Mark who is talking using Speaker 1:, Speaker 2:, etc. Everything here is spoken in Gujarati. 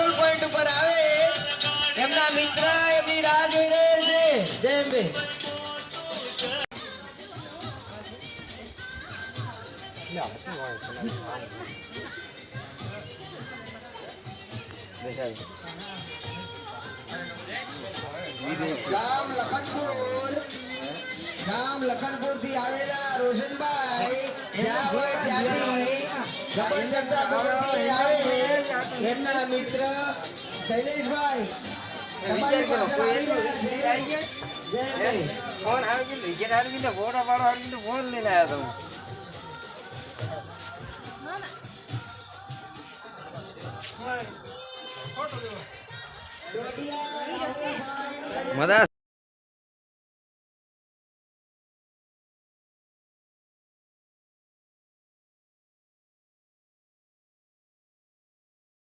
Speaker 1: ગોલ પોઈન્ટ ઉપર આવે એમના મિત્ર એમની રાહ જોઈ રહ્યા છે જય અંબે ગામ લખનપુર થી આવેલા રોશનભાઈ જ્યાં હોય ત્યાંથી જબરદસ્ત આગળથી આવે એમના મિત્ર શૈલેષભાઈ તમારી પાસે આવી રહ્યા છે જયભાઈ
Speaker 2: ફોન આવી ગયો વિકેટ આવી ગયો ફોટો પાડો આવી ગયો ફોન લઈને આવ્યો તો મજા